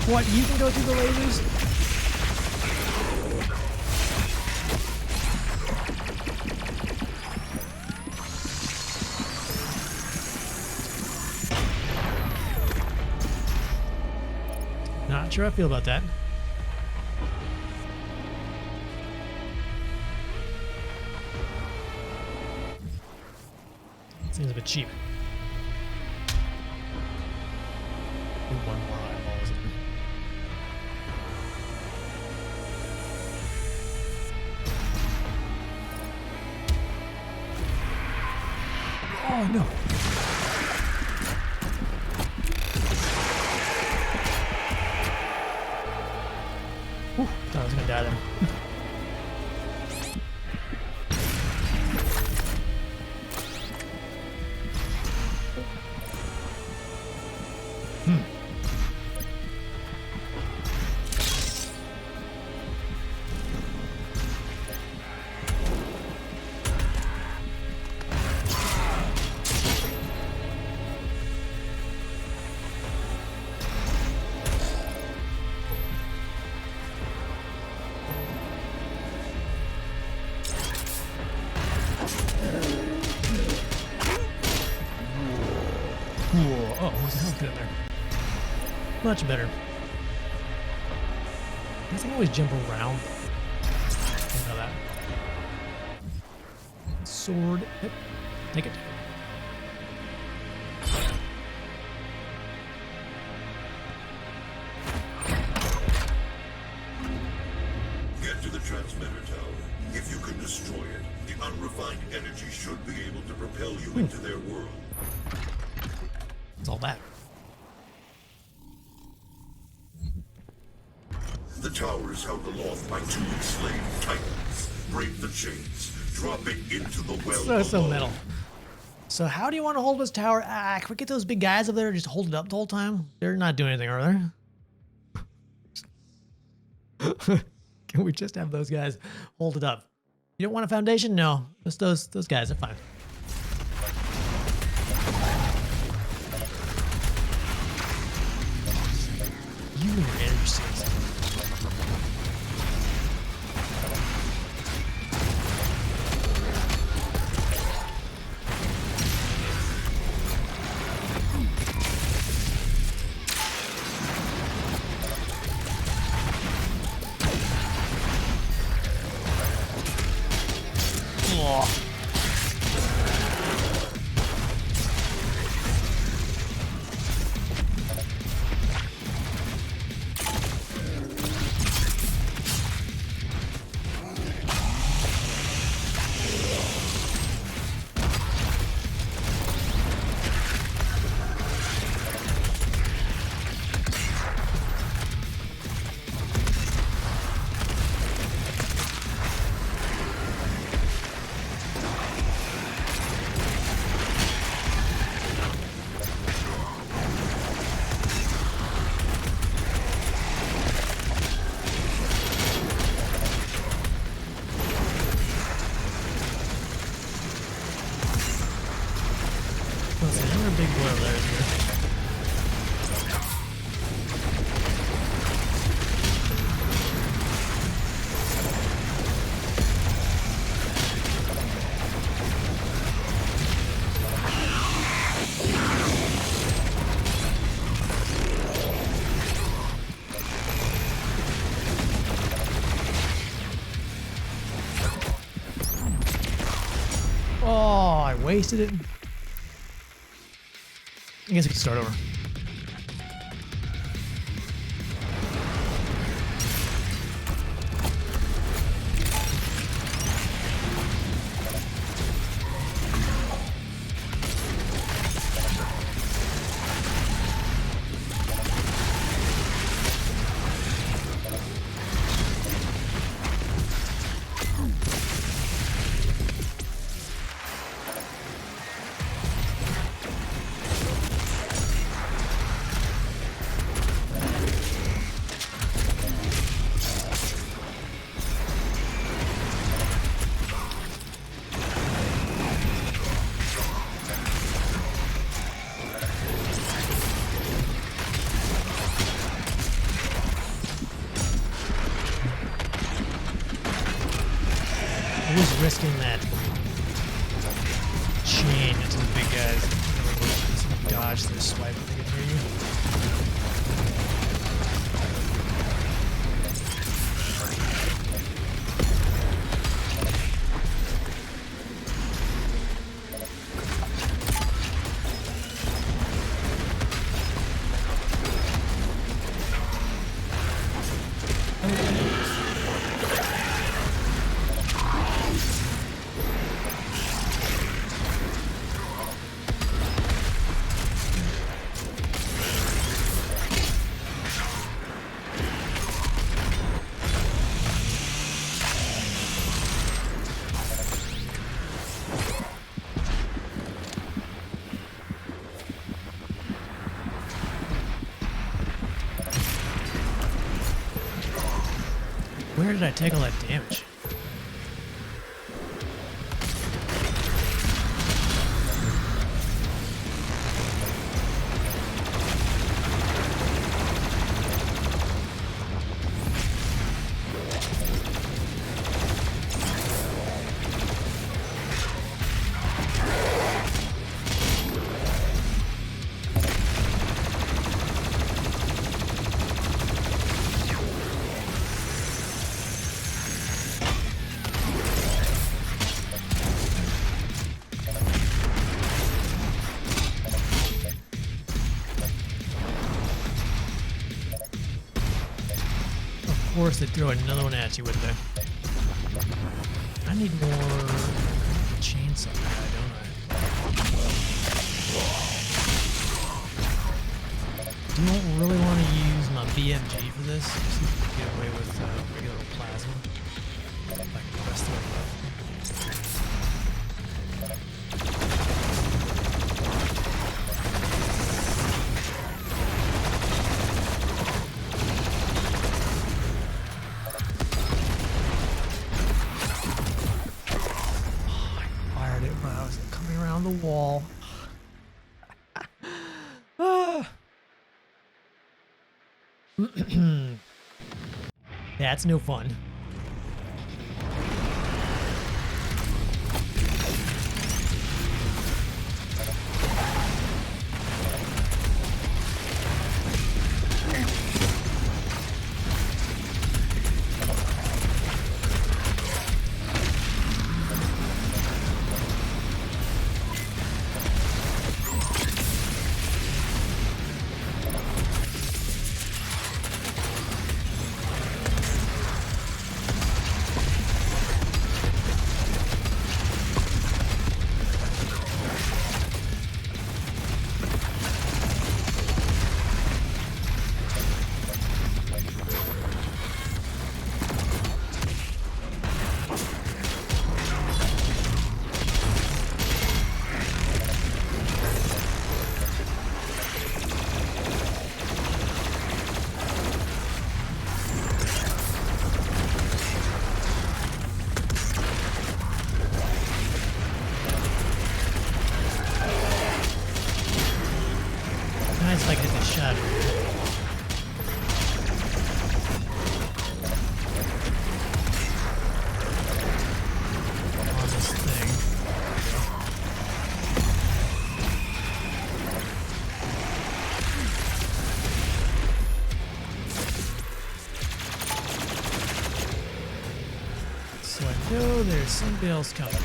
What, you can go through the lasers? Not sure how I feel about that. Seems a bit cheap. Do one more eyeballs in. Oh no! Whew, thought I was gonna die there. Whoa. Oh, what the hell good in there? Much better. I guess I can always jump around. I know that. Sword. Yep. Take it. Get to the transmitter tower. If you can destroy it, the unrefined energy should be able to propel you into their world. It's all that. The tower is held aloft by 2 enslaved titans. Break the chains. Drop it into the well So below. metal. So how do you want to hold this tower? Ah, can we get those big guys over there and just hold it up the whole time? They're not doing anything, are they? Can we just have those guys hold it up? You don't want a foundation? No. Just those guys are fine. You and your energy scenes. Big boil there is here. Oh, I wasted it. I guess we can start over. Always risking that chain into the big guys. Dodge their swipe if they can hear you. Where did I take all that damage? Of course, they'd throw another one at you, wouldn't they? I need more chainsaw guy, don't I? Don't really want to use my BMG for this. Just get away with regular plasma. Like the rest of it. The wall. That's no fun. Nice, like hit the shot. On this thing. So I know there's somebody else coming.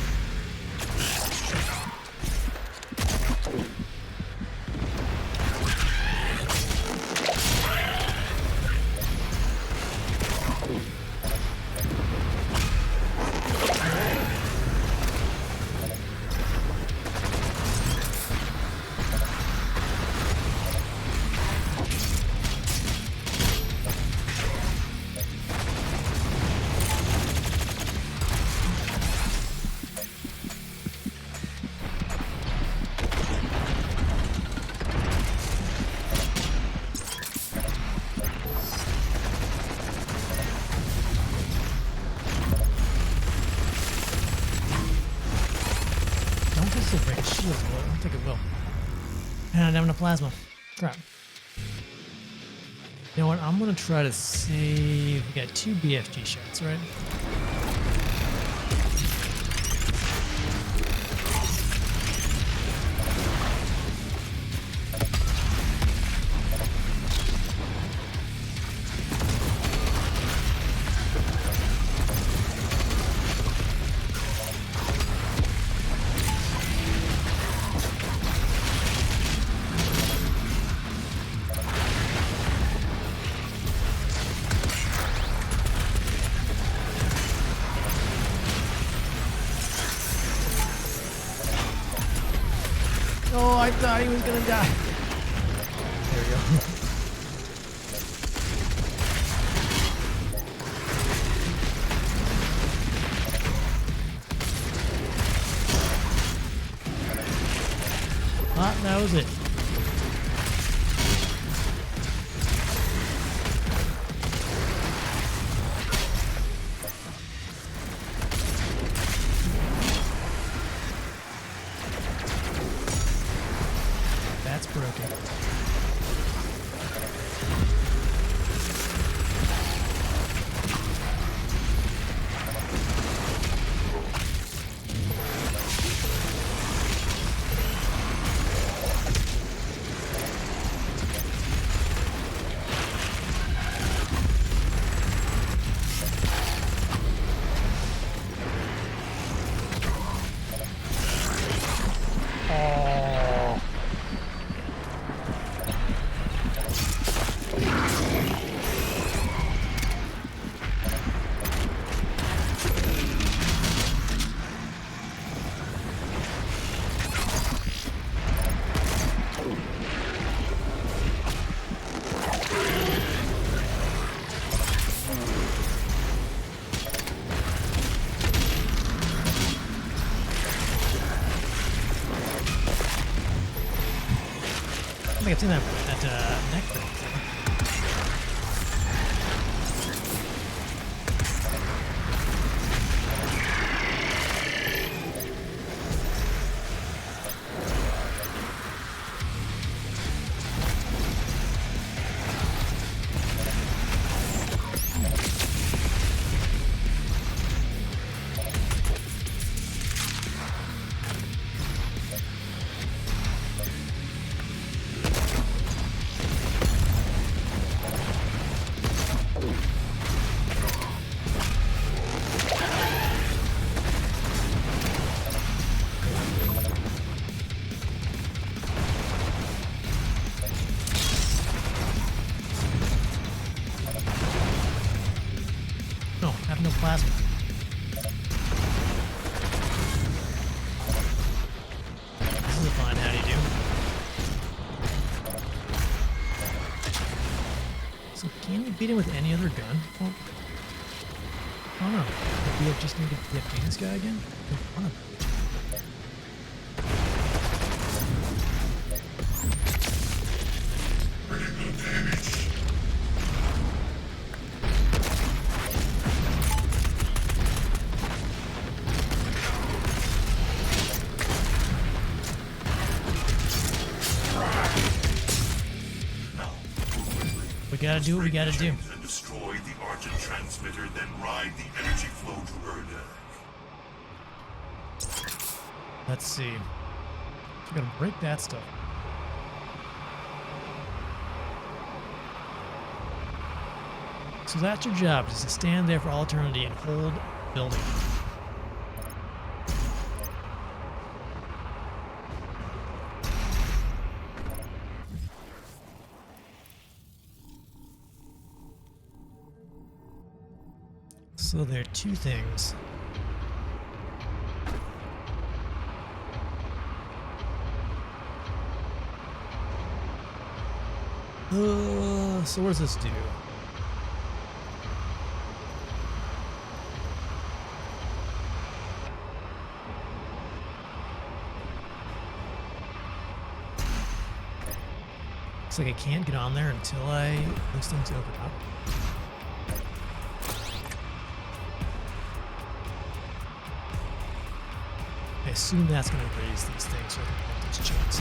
Break a shield, I don't think it will. And I don't have enough plasma. Crap. You know what? I'm gonna try to save. We got 2 BFG shots, right? Oh, I thought he was gonna die. There we go. Ah, that was it. That's broken. I think I've seen that neck thing. No, I have no plasma. This is a fine howdy-do. So can you beat him with any other gun? Well, I don't know. Maybe I just need to get this guy again? Come on. We gotta do what we gotta do. And destroy the Argent transmitter, then ride the energy flow to Urdak. Let's see. We gotta break that stuff. So that's your job, is to stand there for all eternity and hold building. So there are two things. So what does this do? Looks like I can't get on there until those things open up. I assume that's going to raise these things so I can get those chunks.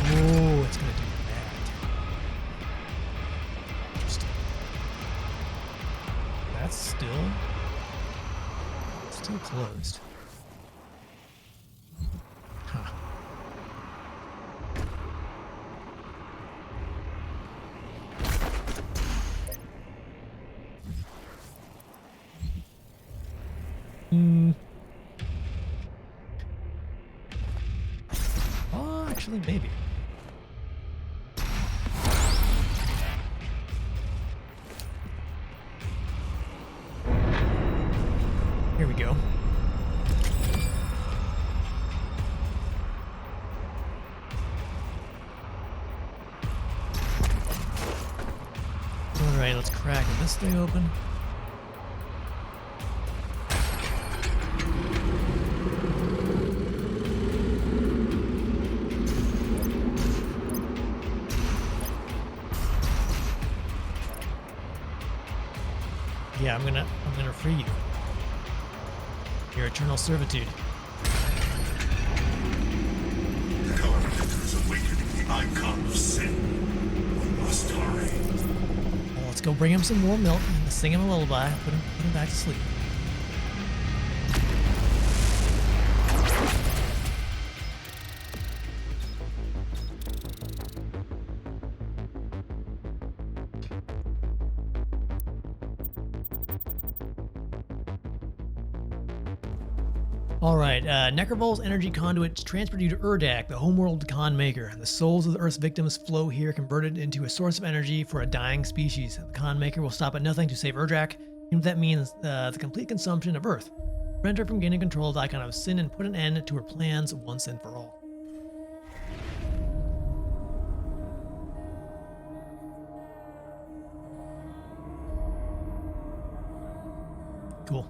Oh, it's going to do that. Interesting. That's still closed. Huh. Oh, actually, maybe. Alright, let's crack this thing open. Yeah, I'm gonna free you. Your eternal servitude. Is awakening the icon of sin. We must hurry. Well, let's go bring him some more milk and sing him a lullaby. Put him back to sleep. Alright, Necrovol's energy conduit transferred you to Urdak, the homeworld Khan Maker. The souls of the Earth's victims flow here, converted into a source of energy for a dying species. The Khan Maker will stop at nothing to save Urdak, even if that means the complete consumption of Earth. Prevent her from gaining control of the icon of sin and put an end to her plans once and for all. Cool.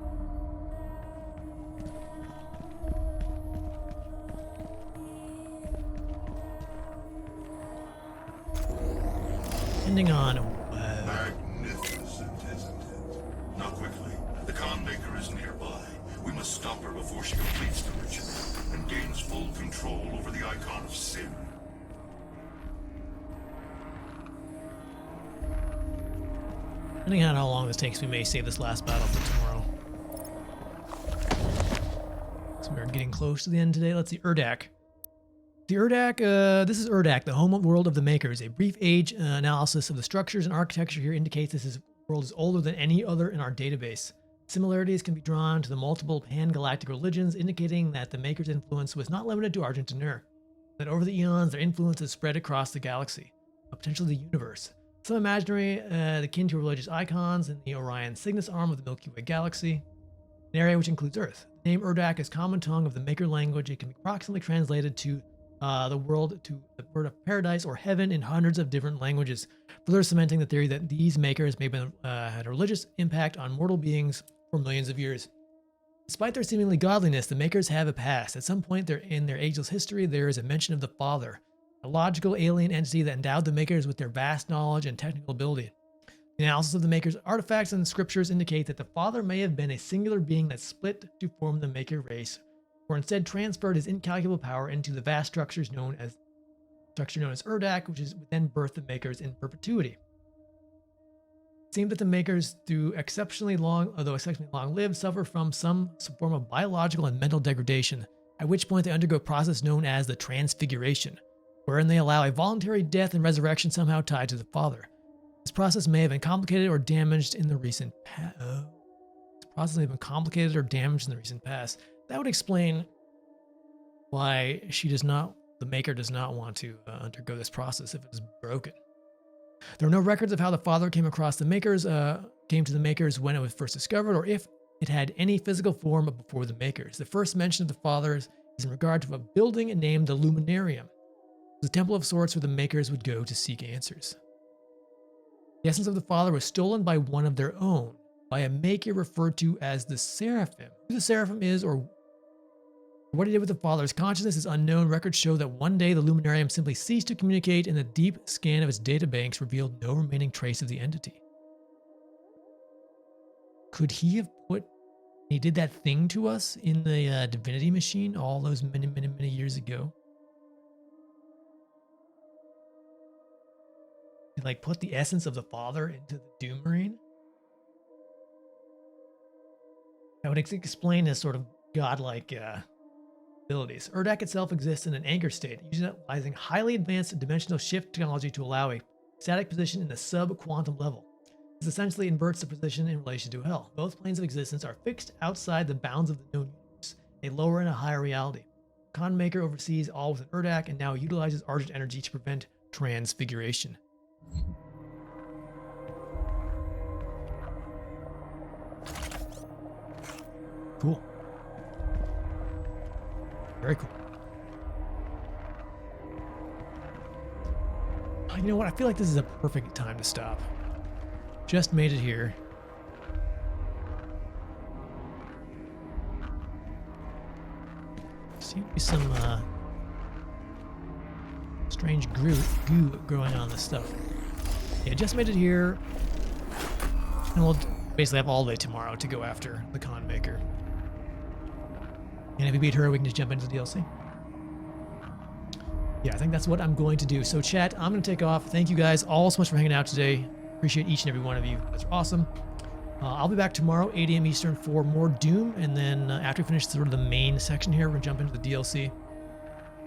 Ending on. Magnificent, isn't it? Now quickly, the Khan Maker is nearby. We must stop her before she completes the ritual and gains full control over the icon of sin. Depending on how long this takes, we may save this last battle for tomorrow. So we're getting close to the end today. Let's see, Urdak. The Urdak, this is Urdak, the home world of the Makers. A brief age analysis of the structures and architecture here indicates this world is older than any other in our database. Similarities can be drawn to the multiple pan-galactic religions, indicating that the Makers' influence was not limited to Argentinur, that over the eons their influence has spread across the galaxy, potentially the universe. Some imaginary akin to religious icons in the Orion Cygnus arm of the Milky Way galaxy, an area which includes Earth. The name Urdak is common tongue of the Maker language. It can be approximately translated to the world to the word of paradise or heaven in hundreds of different languages, further cementing the theory that these Makers may have had a religious impact on mortal beings for millions of years. Despite their seemingly godliness, the Makers have a past. At some point in their ageless history, there is a mention of the Father, a logical alien entity that endowed the Makers with their vast knowledge and technical ability. The analysis of the Makers' artifacts and scriptures indicate that the Father may have been a singular being that split to form the Maker race, or instead transferred his incalculable power into the vast structure known as Urdak, which is then birthed the Makers in perpetuity. It seemed that the Makers, although exceptionally long-lived, suffer from some form of biological and mental degradation, at which point they undergo a process known as the Transfiguration, wherein they allow a voluntary death and resurrection somehow tied to the Father. This process may have been complicated or damaged in the recent past. That would explain why the Maker does not want to undergo this process if it is broken. There are no records of how the Father came to the Makers when it was first discovered, or if it had any physical form before the Makers. The first mention of the Father is in regard to a building named the Luminarium. It was a temple of sorts where the Makers would go to seek answers. The essence of the Father was stolen by one of their own, by a Maker referred to as the Seraphim. Who the Seraphim is, or what he did with the Father's consciousness is unknown. Records show that one day the Luminarium simply ceased to communicate, and a deep scan of its databanks revealed no remaining trace of the entity. Could he have he did that thing to us in the Divinity Machine all those many, many, many years ago? He put the essence of the Father into the Doom Marine? That would explain his sort of godlike abilities. Urdak itself exists in an anchor state, utilizing highly advanced dimensional shift technology to allow a static position in the sub-quantum level. This essentially inverts the position in relation to hell. Both planes of existence are fixed outside the bounds of the known universe, a lower and a higher reality. Khan Maker oversees all within Urdak and now utilizes Argent energy to prevent transfiguration. Cool. Very cool. You know what? I feel like this is a perfect time to stop. Just made it here. Seems to be some strange goo growing on this stuff. Yeah, just made it here. And we'll basically have all day tomorrow to go after the Con Maker. And if we beat her, we can just jump into the DLC. Yeah, I think that's what I'm going to do. So chat, I'm going to take off. Thank you guys all so much for hanging out today. Appreciate each and every one of you. That's awesome. I'll be back tomorrow, 8 a.m. Eastern, for more Doom. And then after we finish sort of the main section here, we're going to jump into the DLC.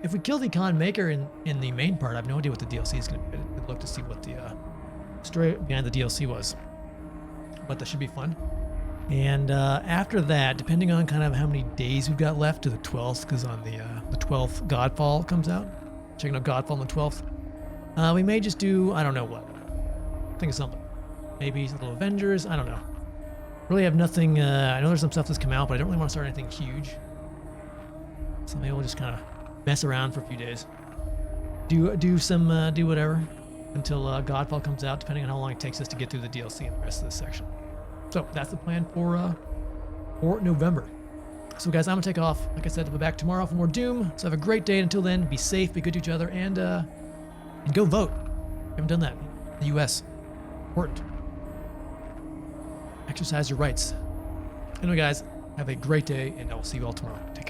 If we kill the Con Maker in the main part, I have no idea what the DLC is going to be. I'd look to see what the story behind the DLC was. But that should be fun. And after that, depending on kind of how many days we've got left to the 12th, because on the 12th, Godfall comes out. Checking out Godfall on the 12th. We may just do, I don't know what. Think of something. Maybe a little Avengers, I don't know. Really have nothing, I know there's some stuff that's come out, but I don't really want to start anything huge. So maybe we'll just kind of mess around for a few days. Do whatever until Godfall comes out, depending on how long it takes us to get through the DLC and the rest of this section. So that's the plan for November. So guys, I'm gonna take off. Like I said, I'll be back tomorrow for more Doom. So have a great day. Until then, be safe, be good to each other, and go vote. We haven't done that. The U.S. Important. Exercise your rights. Anyway, guys, have a great day, and I will see you all tomorrow. Take care.